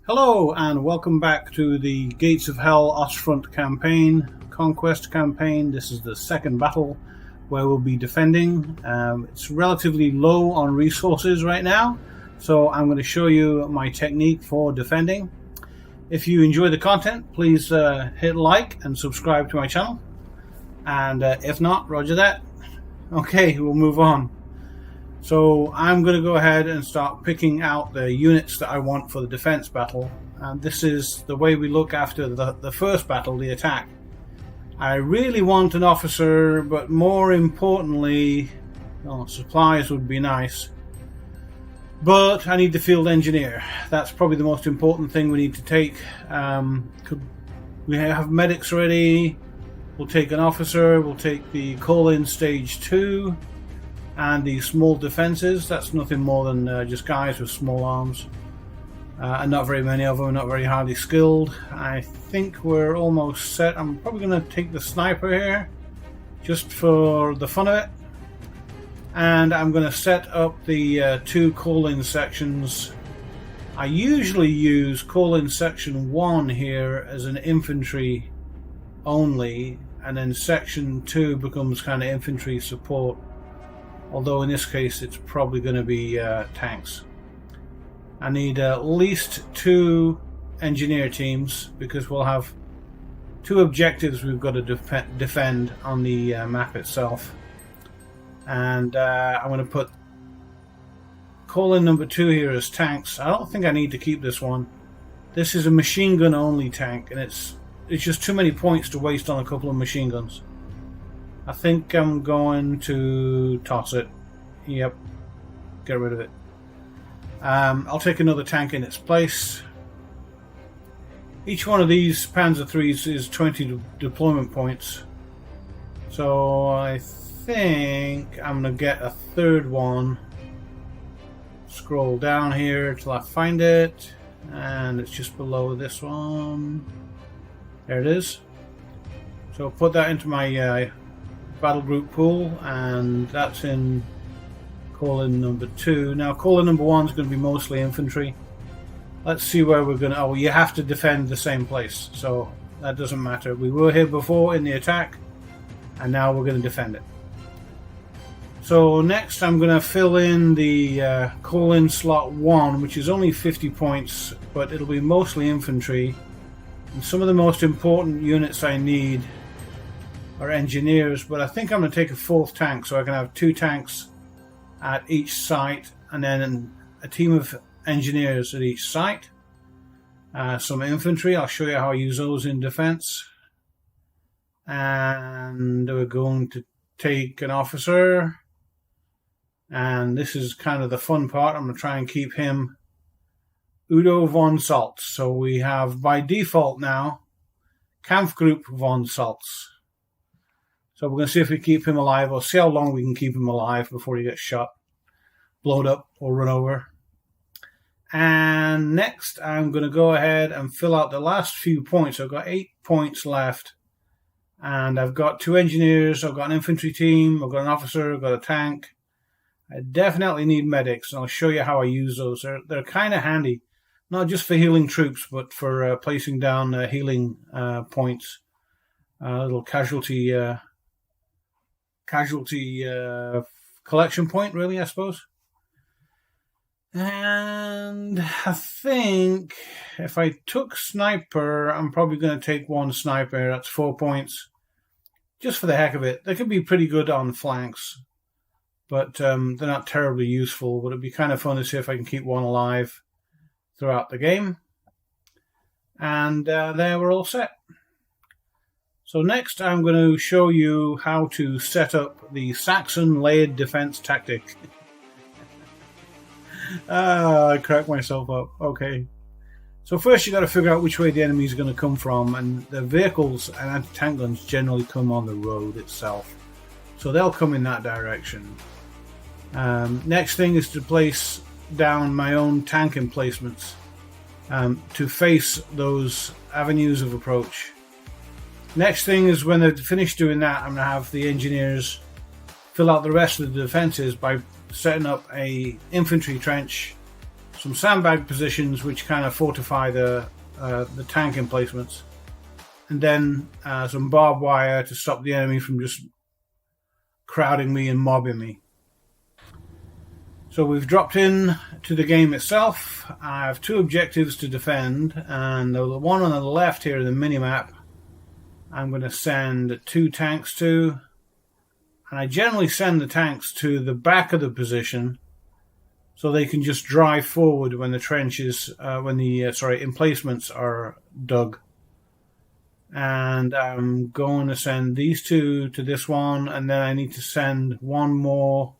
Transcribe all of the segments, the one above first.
Hello and welcome back to the Gates of Hell Ostfront campaign, Conquest campaign. This is the second battle where we'll be defending. It's relatively low on resources right now, so I'm going to show you my technique for defending. If you enjoy the content, please hit like and subscribe to my channel. And if not, roger that. Okay, we'll move on. So I'm going to go ahead and start picking out the units that I want for the defense battle. And this is the way we look after the first battle, the attack. I really want an officer, but more importantly, supplies would be nice. But I need the field engineer. That's probably the most important thing we need to take. We have medics ready. We'll take an officer. We'll take the call-in stage 2. And the small defenses, that's nothing more than just guys with small arms. And not very many of them, not very highly skilled. I think we're almost set. I'm probably going to take the sniper here, just for the fun of it. And I'm going to set up the 2 call-in sections. I usually use call-in section 1 here as an infantry only, and then section 2 becomes kind of infantry support. Although in this case it's probably going to be tanks. I need at least 2 engineer teams because we'll have 2 objectives we've got to defend on the map itself. And I'm going to put call-in number 2 here as tanks. I don't think I need to keep this one. This is a machine gun only tank, and it's just too many points to waste on a couple of machine guns. I think I'm going to toss it. Yep, get rid of it. I'll take another tank in its place. Each one of these Panzer IIIs is 20 deployment points. So I think I'm going to get a third one. Scroll down here till I find it. And it's just below this one. There it is. So I'll put that into my battle group pool, and that's in call-in number 2. Now call-in number 1 is going to be mostly infantry. Let's see where we're going to... Oh, you have to defend the same place, so that doesn't matter. We were here before in the attack, and now we're going to defend it. So next I'm going to fill in the call-in slot 1, which is only 50 points, but it'll be mostly infantry. And some of the most important units I need are engineers, but I think I'm going to take a 4th tank so I can have 2 tanks at each site and then a team of engineers at each site. Some infantry, I'll show you how I use those in defense. And we're going to take an officer, and this is kind of the fun part. I'm going to try and keep him Udo von Salz. So we have by default now Kampfgruppe von Salz. So we're going to see if we keep him alive, or see how long we can keep him alive before he gets shot, blown up, or run over. And next, I'm going to go ahead and fill out the last few points. I've got 8 points left. And I've got 2 engineers, I've got an infantry team, I've got an officer, I've got a tank. I definitely need medics, and I'll show you how I use those. They're kind of handy, not just for healing troops, but for placing down healing points. Little casualty collection point, really, I suppose. And I think if I took sniper, I'm probably going to take 1 sniper. That's 4 points, just for the heck of it. They could be pretty good on flanks, but they're not terribly useful. But it'd be kind of fun to see if I can keep 1 alive throughout the game. And there, we're all set. So next I'm going to show you how to set up the Saxon Defense Tactic. I cracked myself up. Okay. So first you got to figure out which way the enemy is going to come from, and the vehicles and anti-tank guns generally come on the road itself. So they'll come in that direction. Next thing is to place down my own tank emplacements to face those avenues of approach. Next thing is when they're finished doing that, I'm going to have the engineers fill out the rest of the defences by setting up a infantry trench some sandbag positions which kind of fortify the tank emplacements, and then some barbed wire to stop the enemy from just crowding me and mobbing me. So we've dropped in to the game itself. I have two objectives to defend, and the one on the left here, the minimap, I'm going to send 2 tanks to, and I generally send the tanks to the back of the position so they can just drive forward when the trenches, emplacements are dug. And I'm going to send these 2 to this one, and then I need to send one more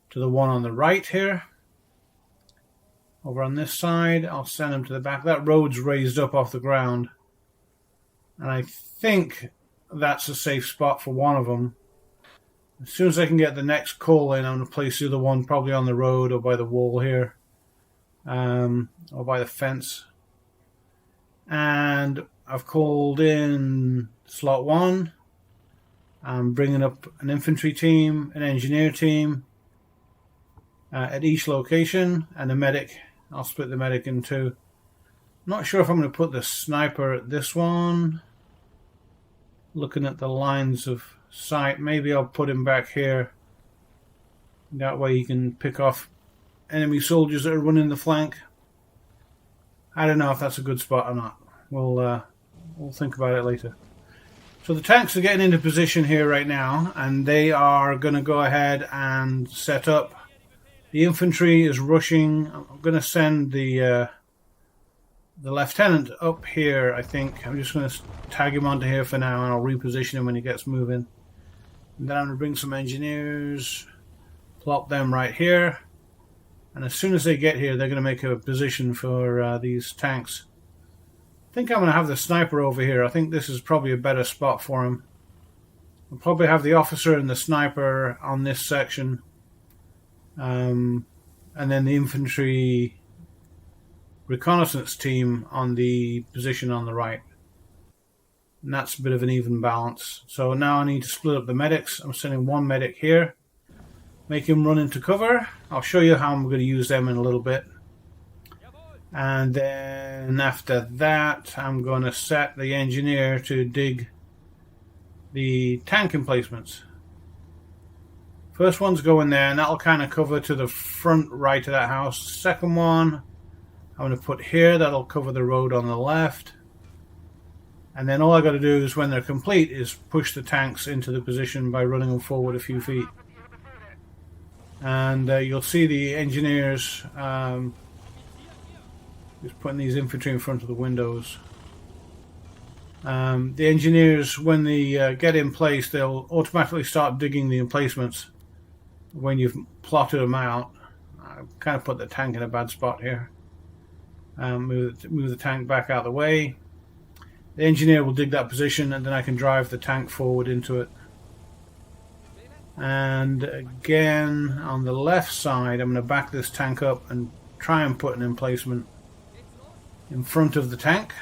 to the one on the right here. Over on this side, I'll send them to the back. That road's raised up off the ground, and I think that's a safe spot for one of them. As soon as I can get the next call in, I'm going to place the other one probably on the road or by the wall here, or by the fence. And I've called in slot 1. I'm bringing up an infantry team, an engineer team at each location, and a medic. I'll split the medic in 2. I'm not sure if I'm going to put the sniper at this one. Looking at the lines of sight, maybe I'll put him back here. That way he can pick off enemy soldiers that are running the flank. I don't know if that's a good spot or not. We'll think about it later. So the tanks are getting into position here right now, and they are going to go ahead and set up. The infantry is rushing. I'm going to send the lieutenant up here, I think. I'm just going to tag him onto here for now, and I'll reposition him when he gets moving. And then I'm going to bring some engineers, plop them right here. And as soon as they get here, they're going to make a position for these tanks. I think I'm going to have the sniper over here. I think this is probably a better spot for him. I'll probably have the officer and the sniper on this section. And then the infantry reconnaissance team on the position on the right. And that's a bit of an even balance. So now I need to split up the medics. I'm sending one medic here. Make him run into cover. I'll show you how I'm going to use them in a little bit. And then after that, I'm going to set the engineer to dig the tank emplacements. First one's going there, and that'll kind of cover to the front right of that house. Second one, I'm going to put here. That'll cover the road on the left. And then all I got to do is, when they're complete, is push the tanks into the position by running them forward a few feet. And you'll see the engineers just putting these infantry in front of the windows. The engineers, when they get in place, they'll automatically start digging the emplacements when you've plotted them out. I've kind of put the tank in a bad spot here. Move the tank back out of the way. The engineer will dig that position, and then I can drive the tank forward into it. And again, on the left side, I'm going to back this tank up and try and put an emplacement in front of the tank,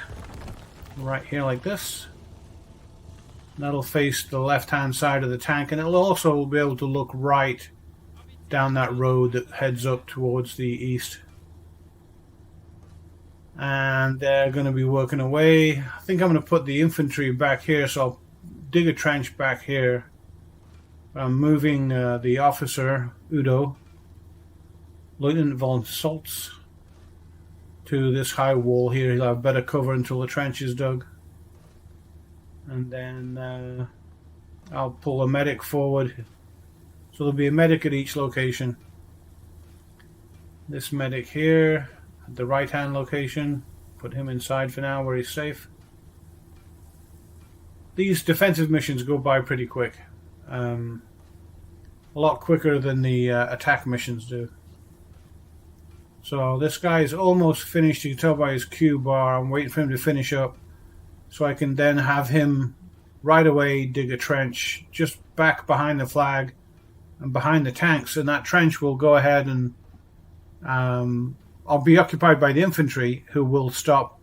right here like this. That'll face the left-hand side of the tank, and it'll also be able to look right down that road that heads up towards the east. And they're going to be working away. I think I'm going to put the infantry back here, so I'll dig a trench back here. I'm moving the officer, Udo, Lieutenant von Saltz, to this high wall here. He'll have better cover until the trench is dug. And then I'll pull a medic forward. So there'll be a medic at each location. This medic here, at the right-hand location. Put him inside for now where he's safe. These defensive missions go by pretty quick. A lot quicker than the attack missions do. So this guy's almost finished. You can tell by his Q bar. I'm waiting for him to finish up, so I can then have him right away dig a trench just back behind the flag and behind the tanks, and that trench will go ahead and I'll be occupied by the infantry, who will stop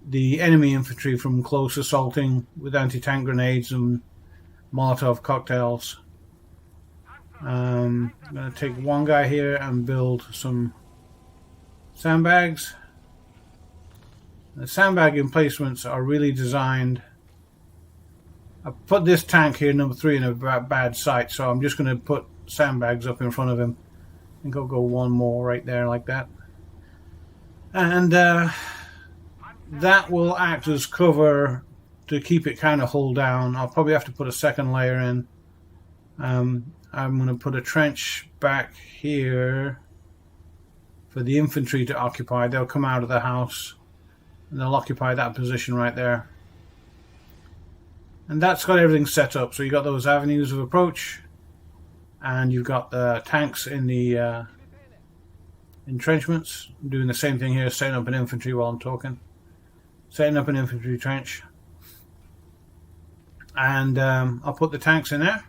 the enemy infantry from close assaulting with anti-tank grenades and Molotov cocktails. I'm going to take one guy here and build some Sandbags. The sandbag emplacements are really designed. I put this tank here, number 3, in a bad site, so I'm just going to put sandbags up in front of him. I think I'll go one more right there like that. And that will act as cover to keep it kind of hull down. I'll probably have to put a second layer in. I'm going to put a trench back here for the infantry to occupy. They'll come out of the house and they'll occupy that position right there. And that's got everything set up. So you've got those avenues of approach, and you've got the tanks in the entrenchments. I'm doing the same thing here, setting up an infantry while I'm talking. Setting up an infantry trench. And I'll put the tanks in there.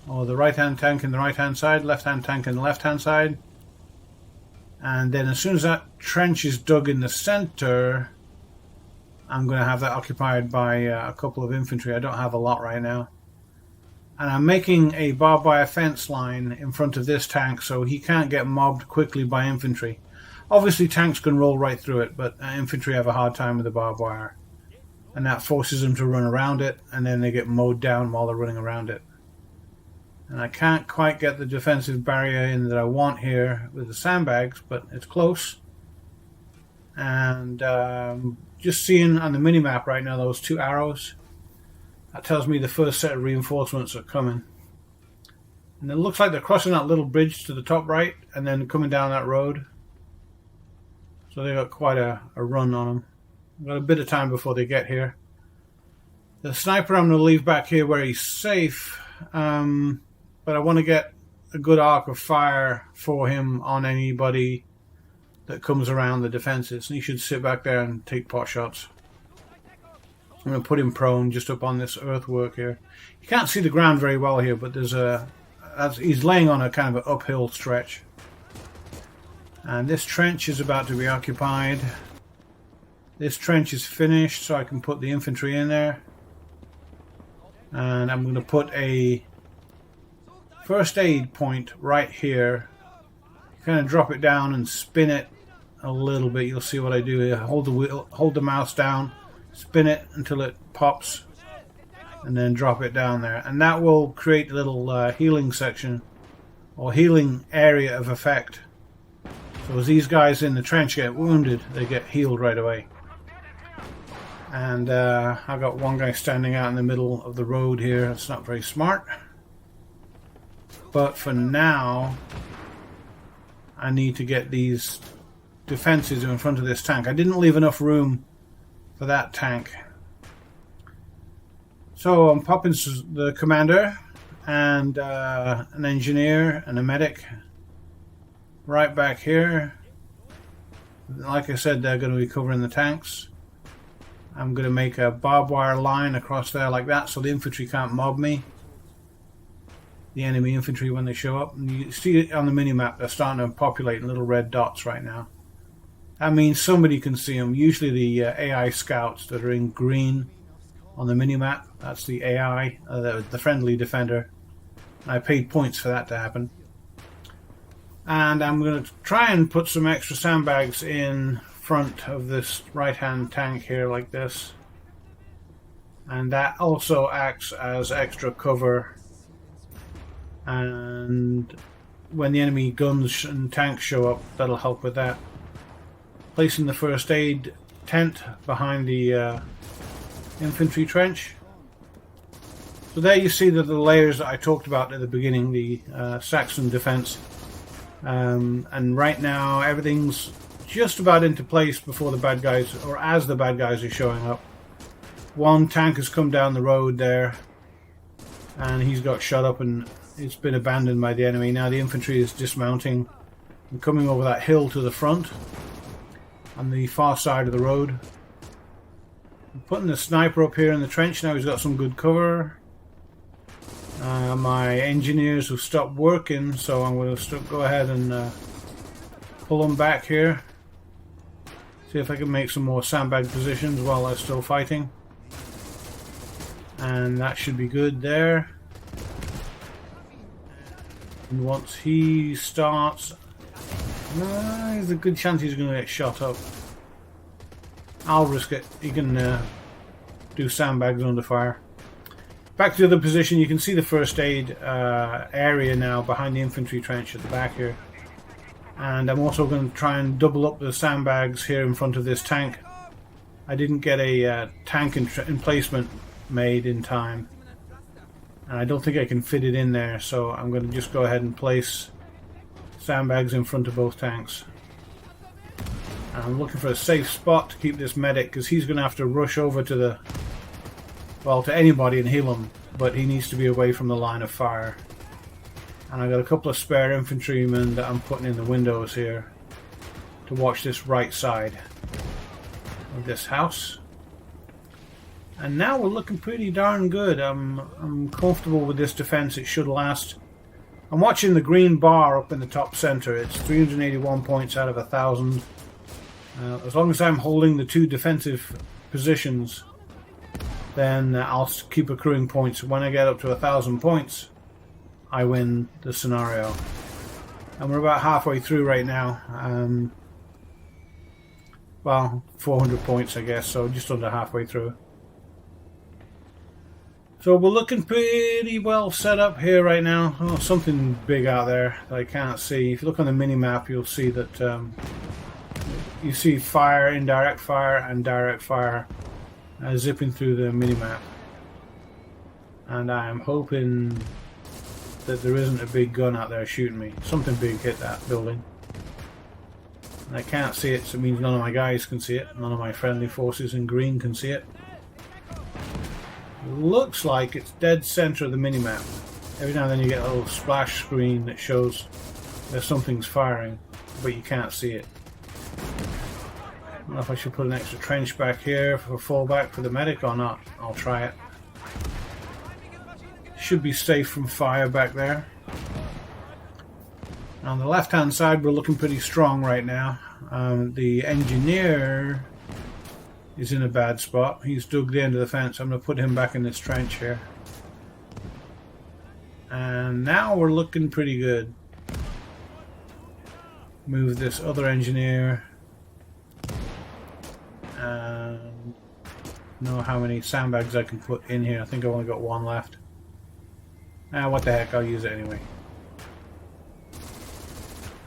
Or the right-hand tank in the right-hand side, left-hand tank in the left-hand side. And then as soon as that trench is dug in the center, I'm going to have that occupied by a couple of infantry. I don't have a lot right now. And I'm making a barbed wire fence line in front of this tank so he can't get mobbed quickly by infantry. Obviously tanks can roll right through it, but infantry have a hard time with the barbed wire. And that forces them to run around it, and then they get mowed down while they're running around it. And I can't quite get the defensive barrier in that I want here with the sandbags, but it's close. And just seeing on the minimap right now those 2 arrows, that tells me the first set of reinforcements are coming. And it looks like they're crossing that little bridge to the top right and then coming down that road. So they've got quite a run on them. I've got a bit of time before they get here. The sniper I'm going to leave back here where he's safe. But I want to get a good arc of fire for him on anybody that comes around the defenses. And he should sit back there and take pot shots. I'm going to put him prone just up on this earthwork here. You can't see the ground very well here, but there's he's laying on a kind of an uphill stretch. And this trench is about to be occupied. This trench is finished, so I can put the infantry in there. And I'm going to put a first aid point right here. Kind of drop it down and spin it a little bit. You'll see what I do here. Hold the mouse down, spin it until it pops, and then drop it down there. And that will create a little healing section or healing area of effect. So as these guys in the trench get wounded, they get healed right away. And I've got one guy standing out in the middle of the road here. That's not very smart. But for now, I need to get these defenses in front of this tank. I didn't leave enough room for that tank. So I'm popping the commander and an engineer and a medic right back here. Like I said, they're going to be covering the tanks. I'm going to make a barbed wire line across there like that so the infantry can't mob me. The enemy infantry when they show up. And you see it on the minimap, they're starting to populate in little red dots right now. That means somebody can see them. Usually the AI scouts that are in green on the minimap, that's the AI, the friendly defender. I paid points for that to happen. And I'm going to try and put some extra sandbags in front of this right-hand tank here like this. And that also acts as extra cover. And when the enemy guns and tanks show up, that'll help with that. Placing the first aid tent behind the infantry trench. So there you see the layers that I talked about at the beginning, the Saxon Defense. And right now everything's just about into place before the bad guys, or as the bad guys are showing up. One tank has come down the road there, and he's got shot up and it's been abandoned by the enemy. Now the infantry is dismounting and coming over that hill to the front on the far side of the road. I'm putting the sniper up here in the trench now. He's got some good cover. My engineers have stopped working, so I'm going to go ahead and pull them back here. See if I can make some more sandbag positions while they're still fighting. And that should be good there. And once he starts, There's a good chance he's going to get shot up. I'll risk it. He can do sandbags under fire. Back to the other position. You can see the first aid area now behind the infantry trench at the back here. And I'm also going to try and double up the sandbags here in front of this tank. I didn't get a tank emplacement made in time. And I don't think I can fit it in there, so I'm going to just go ahead and place sandbags in front of both tanks. And I'm looking for a safe spot to keep this medic, because he's going to have to rush over to the... well, to anybody and heal him, but he needs to be away from the line of fire. And I've got a couple of spare infantrymen that I'm putting in the windows here to watch this right side of this house. And now we're looking pretty darn good. I'm comfortable with this defense. It should last. I'm watching the green bar up in the top center. It's 381 points out of 1,000. As long as I'm holding the two defensive positions, then I'll keep accruing points. When I get up to 1,000 points, I win the scenario. And we're about halfway through right now. Well, 400 points, I guess, so just under halfway through. So we're looking pretty well set up here right now. Oh, something big out there that I can't see. If you look on the mini-map, you'll see that you see fire, indirect fire, and direct fire zipping through the mini-map. And I am hoping that there isn't a big gun out there shooting me. Something big hit that building. And I can't see it, so it means none of my guys can see it. None of my friendly forces in green can see it. Looks like it's dead center of the minimap. Every now and then you get a little splash screen that shows that something's firing, but you can't see it. I don't know if I should put an extra trench back here for fallback for the medic or not. I'll try it. Should be safe from fire back there. On the left hand side we're looking pretty strong right now. The engineer is in a bad spot. He's dug the end of the fence. I'm going to put him back in this trench here. And now we're looking pretty good. Move this other engineer. And know how many sandbags I can put in here. I think I've only got one left. What the heck, I'll use it anyway.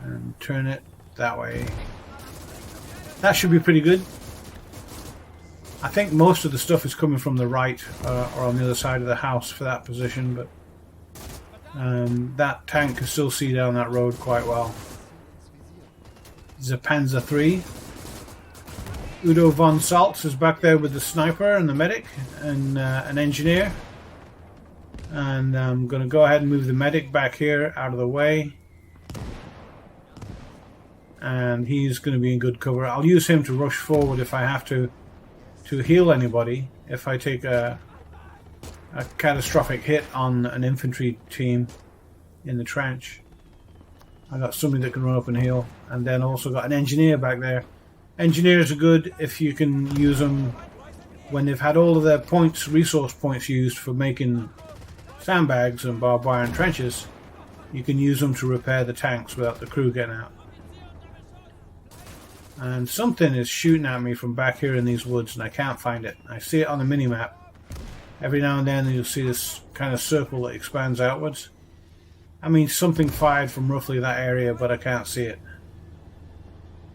And turn it that way. That should be pretty good. I think most of the stuff is coming from the right or on the other side of the house for that position, but that tank can still see down that road quite well. There's a Panzer III. Udo von Saltz is back there with the sniper and the medic and an engineer. And I'm going to go ahead and move the medic back here out of the way. And he's going to be in good cover. I'll use him to rush forward if I have to heal anybody, if I take a catastrophic hit on an infantry team in the trench. I got somebody that can run up and heal, and then also got an engineer back there. Engineers are good if you can use them when they've had all of their points, resource points used for making sandbags and barbed wire and trenches. You can use them to repair the tanks without the crew getting out. And something is shooting at me from back here in these woods and I can't find it. I see it on the mini-map. Every now and then you'll see this kind of circle that expands outwards. I mean, something fired from roughly that area, but I can't see it.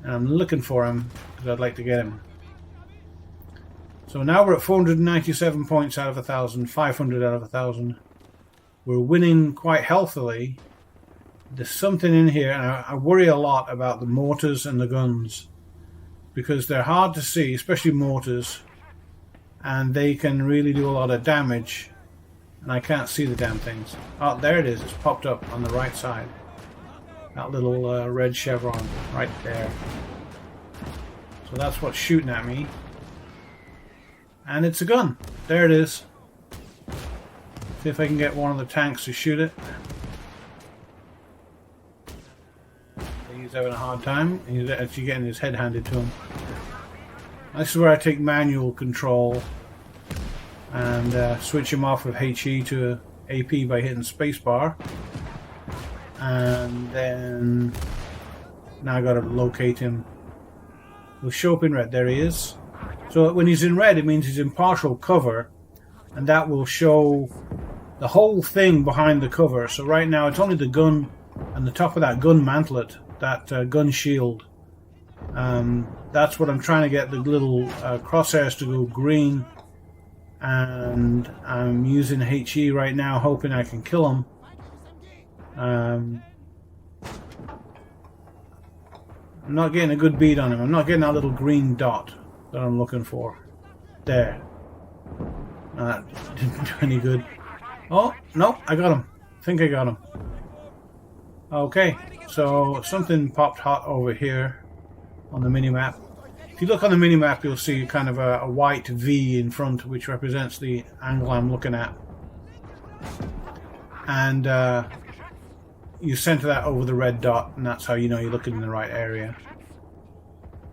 And I'm looking for him because I'd like to get him. So now we're at 497 points out of 1,000, 500 out of 1,000. We're winning quite healthily. There's something in here, and I worry a lot about the mortars and the guns, because they're hard to see, especially mortars, and they can really do a lot of damage, and I can't see the damn things. Oh, there it is. It's popped up on the right side. That little red chevron right there. So that's what's shooting at me. And it's a gun. There it is. See if I can get one of the tanks to shoot it. He's having a hard time. He's actually getting his head handed to him. This is where I take manual control and switch him off with HE to AP by hitting spacebar. And then Now I got to locate him. He'll show up in red. There he is. So when he's in red, it means he's in partial cover, and that will show the whole thing behind the cover. So right now it's only the gun and the top of that gun mantlet, that gun shield. That's what I'm trying to get the little crosshairs to go green, and I'm using HE right now, hoping I can kill him. I'm not getting a good bead on him. I'm not getting that little green dot that I'm looking for. There. That didn't do any good. Oh, no, I got him. I think I got him. Okay, so something popped hot over here on the minimap. If you look on the minimap, you'll see kind of a white V in front, which represents the angle I'm looking at. And you center that over the red dot, and that's how you know you're looking in the right area.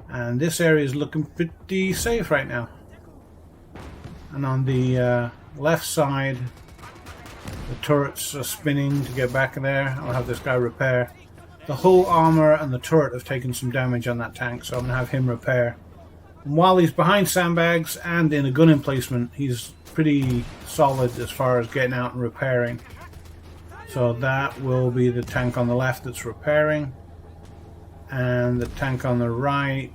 And this area is looking pretty safe right now. And on the left side, the turrets are spinning to get back there. I'll have this guy repair. The whole armor and the turret have taken some damage on that tank, so I'm going to have him repair. And while he's behind sandbags and in a gun emplacement, he's pretty solid as far as getting out and repairing. So that will be the tank on the left that's repairing. And the tank on the right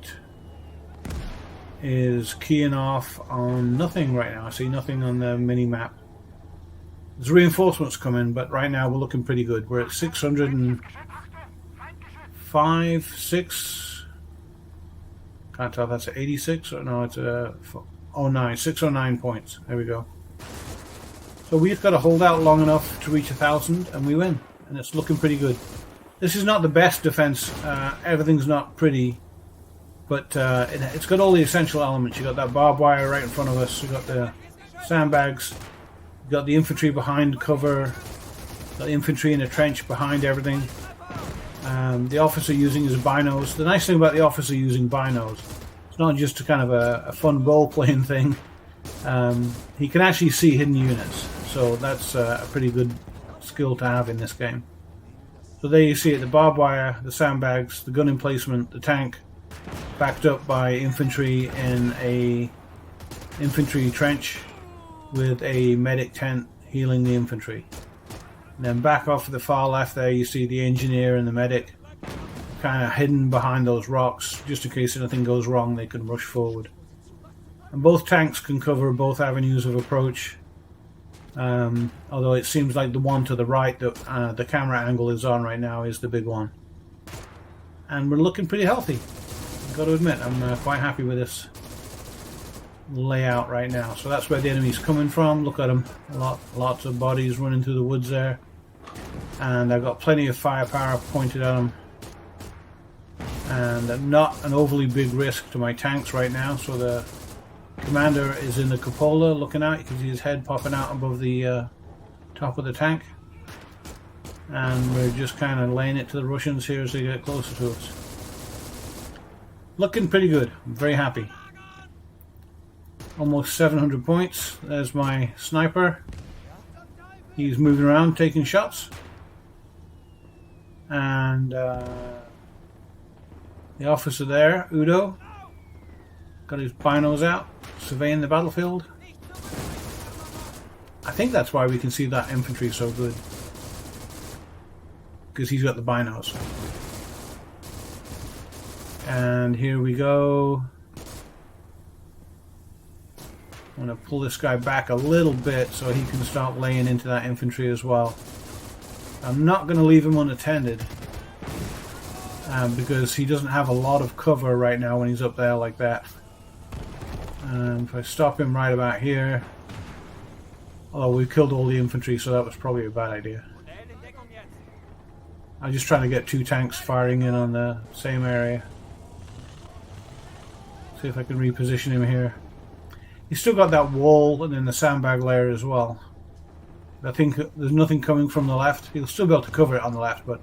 is keying off on nothing right now. I see nothing on the mini-map. There's reinforcements coming, but right now we're looking pretty good. We're at 605, 6. Can't tell if that's 86 or no, it's a 09, 609 points. There we go. So we've got to hold out long enough to reach 1,000 and we win. And it's looking pretty good. This is not the best defense. Everything's not pretty, but it's got all the essential elements. You got that barbed wire right in front of us. You got the sandbags. You got the infantry behind cover. Got the infantry in a trench behind everything. The officer using his binos. The nice thing about the officer using binos, it's not just a kind of a fun role-playing thing. He can actually see hidden units, so that's a pretty good skill to have in this game. So there you see it, the barbed wire, the sandbags, the gun emplacement, the tank, backed up by infantry in a infantry trench with a medic tent healing the infantry. And then back off to the far left there you see the engineer and the medic kind of hidden behind those rocks, just in case anything goes wrong they can rush forward. And both tanks can cover both avenues of approach. Although it seems like the one to the right that the camera angle is on right now is the big one. And we're looking pretty healthy. I've got to admit, I'm quite happy with this layout right now. So that's where the enemy's coming from. Look at them. Lots of bodies running through the woods there. And I've got plenty of firepower pointed at them. And not an overly big risk to my tanks right now. So the commander is in the cupola looking out. You can see his head popping out above the top of the tank. And we're just kind of laying it to the Russians here as they get closer to us. Looking pretty good. I'm very happy. Almost 700 points. There's my sniper. He's moving around taking shots. And the officer there, Udo, got his binos out, surveying the battlefield. I think that's why we can see that infantry so good. Because he's got the binos. And here we go. I'm going to pull this guy back a little bit so he can start laying into that infantry as well. I'm not going to leave him unattended. Because he doesn't have a lot of cover right now when he's up there like that. If I stop him right about here... Although we killed all the infantry, so that was probably a bad idea. I'm just trying to get two tanks firing in on the same area. See if I can reposition him here. He's still got that wall and then the sandbag layer as well. I think there's nothing coming from the left. He'll still be able to cover it on the left, but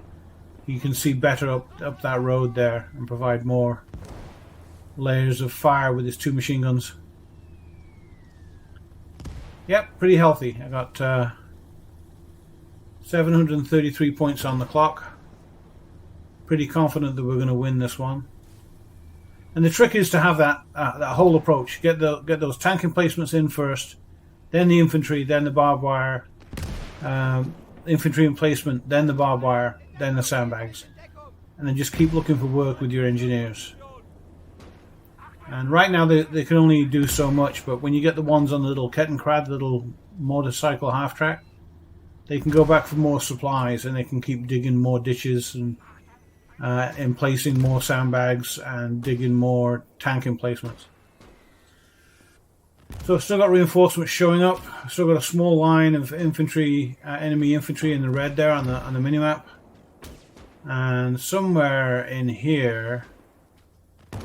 you can see better up that road there and provide more layers of fire with his two machine guns. Yep, pretty healthy. I got 733 points on the clock. Pretty confident that we're going to win this one. And the trick is to have that whole approach. Get those tank emplacements in first, then the infantry, then the barbed wire. Infantry emplacement, then the barbed wire, then the sandbags. And then just keep looking for work with your engineers. And right now they can only do so much, but when you get the ones on the little Kettenkrad, little motorcycle half-track, they can go back for more supplies and they can keep digging more ditches and emplacing more sandbags and digging more tank emplacements. So I've still got reinforcements showing up. I've still got a small line of infantry, enemy infantry in the red there on the minimap. And somewhere in here,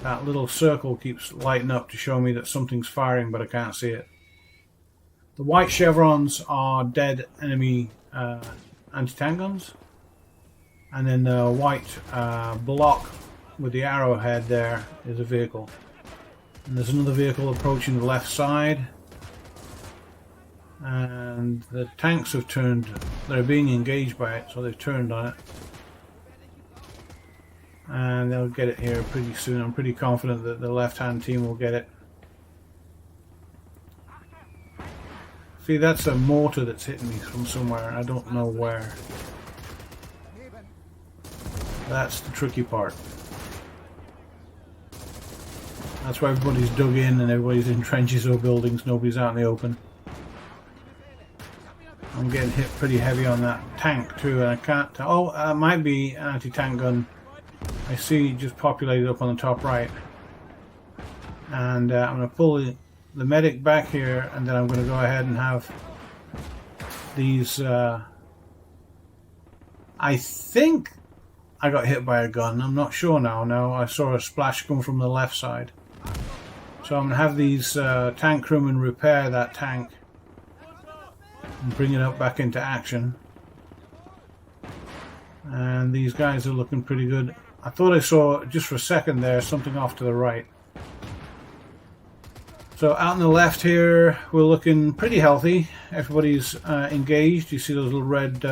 that little circle keeps lighting up to show me that something's firing, but I can't see it. The white chevrons are dead enemy anti-tank guns. And then the white block with the arrowhead there is a vehicle. And there's another vehicle approaching the left side. And the tanks have turned. They're being engaged by it, so they've turned on it. And they'll get it here pretty soon. I'm pretty confident that the left-hand team will get it. See, that's a mortar that's hitting me from somewhere. I don't know where. That's the tricky part. That's why everybody's dug in and everybody's in trenches or buildings. Nobody's out in the open. I'm getting hit pretty heavy on that tank too, and I can't. Oh, it might be an anti-tank gun. I see it just populated up on the top right. And I'm going to pull the medic back here, and then I'm going to go ahead and have these. I think I got hit by a gun. I'm not sure now. No, I saw a splash come from the left side. So I'm going to have these tank crewmen repair that tank and bring it up back into action. And these guys are looking pretty good. I thought I saw, just for a second there, something off to the right. So out on the left here, we're looking pretty healthy. Everybody's engaged. You see those little red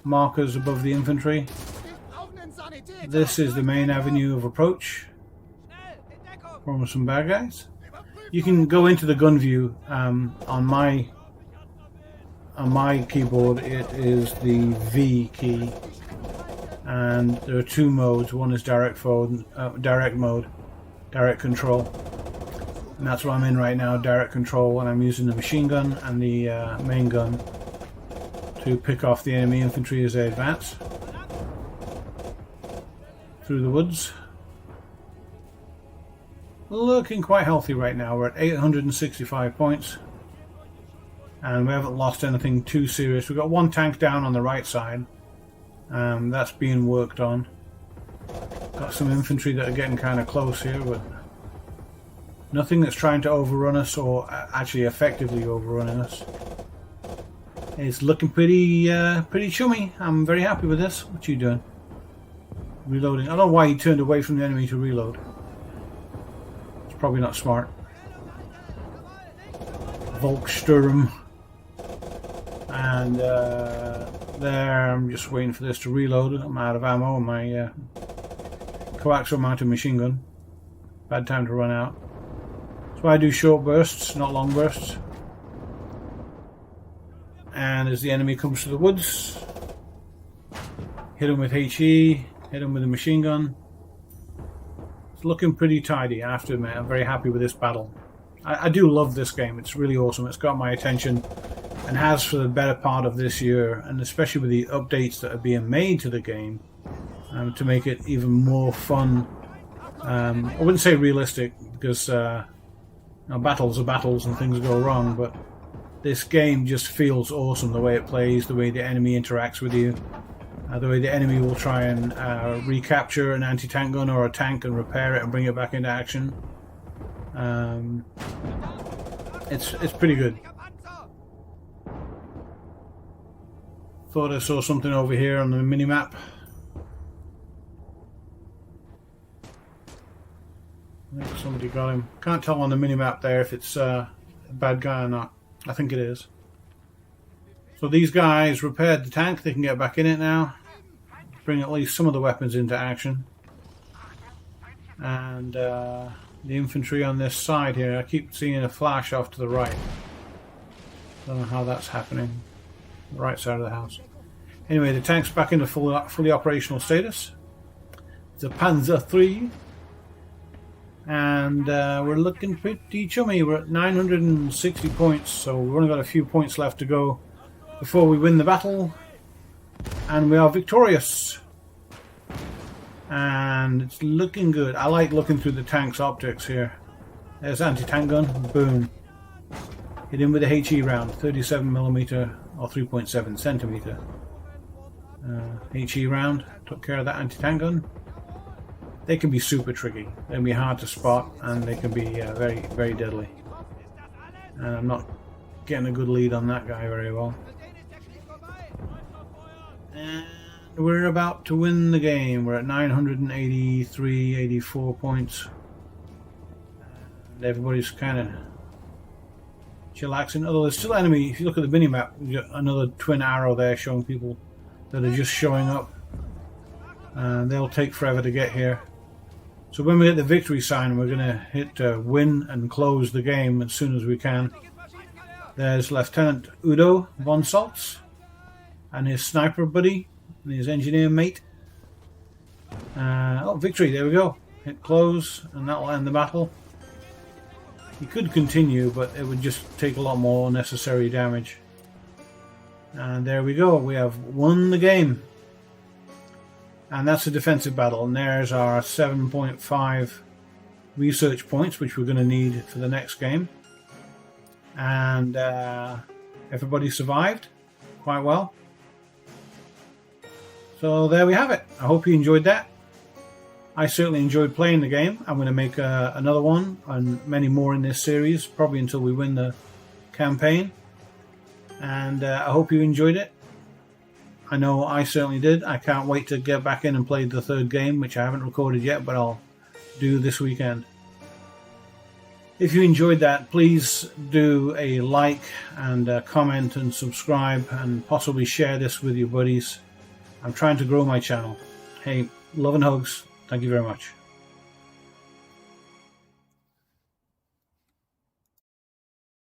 markers above the infantry. This is the main avenue of approach from some bad guys. You can go into the gun view. On my keyboard, it is the V key, and there are two modes. One is direct mode, direct control, and that's what I'm in right now, direct control, and I'm using the machine gun and the main gun to pick off the enemy infantry as they advance through the woods. Looking quite healthy right now. We're at 865 points. And we haven't lost anything too serious. We've got one tank down on the right side. That's being worked on. Got some infantry that are getting kind of close here, but nothing that's trying to overrun us or actually effectively overrunning us. It's looking pretty chummy. I'm very happy with this. What you doing? Reloading. I don't know why he turned away from the enemy to reload. It's probably not smart. Volkssturm. And there, I'm just waiting for this to reload. I'm out of ammo on my coaxial mounted machine gun. Bad time to run out. So I do short bursts, not long bursts. And as the enemy comes to the woods, hit him with HE, hit him with a machine gun. It's looking pretty tidy, I have to admit. I'm very happy with this battle. I do love this game. It's really awesome. It's got my attention and has for the better part of this year, and especially with the updates that are being made to the game to make it even more fun. I wouldn't say realistic, because battles are battles and things go wrong, but this game just feels awesome, the way it plays, the way the enemy interacts with you, the way the enemy will try and recapture an anti-tank gun or a tank and repair it and bring it back into action. It's pretty good. Thought I saw something over here on the minimap. I think somebody got him. Can't tell on the minimap there if it's a bad guy or not. I think it is. So these guys repaired the tank. They can get back in it now. bring at least some of the weapons into action. And the infantry on this side here, I keep seeing a flash off to the right. Don't know how that's happening. The right side of the house. Anyway, the tank's back into fully operational status. It's a Panzer III. And we're looking pretty chummy. We're at 960 points, so we've only got a few points left to go before we win the battle. And we are victorious. And it's looking good. I like looking through the tank's optics here. There's anti-tank gun. Boom. Hit him with a HE round. 37mm or 3.7 centimeter. HE round. Took care of that anti-tank gun. They can be super tricky. They can be hard to spot, and they can be very, very deadly. And I'm not getting a good lead on that guy very well. And we're about to win the game. We're at 983, 84 points. And everybody's kind of chillaxing. Although there's still enemy. If you look at the minimap, you've got another twin arrow there showing people that are just showing up. And they'll take forever to get here. So when we hit the victory sign, we're going to hit win and close the game as soon as we can. There's Lieutenant Udo von Saltz and his sniper buddy and his engineer mate. Oh, victory, there we go. Hit close and that'll end the battle. He could continue, but it would just take a lot more unnecessary damage. And there we go, we have won the game. And that's a defensive battle, and there's our 7.5 research points, which we're going to need for the next game. And everybody survived quite well. So there we have it. I hope you enjoyed that. I certainly enjoyed playing the game. I'm going to make another one and many more in this series, probably until we win the campaign. And I hope you enjoyed it. I know I certainly did. I can't wait to get back in and play the third game, which I haven't recorded yet, but I'll do this weekend. If you enjoyed that, please do a like and comment and subscribe and possibly share this with your buddies. I'm trying to grow my channel. Hey, love and hugs. Thank you very much.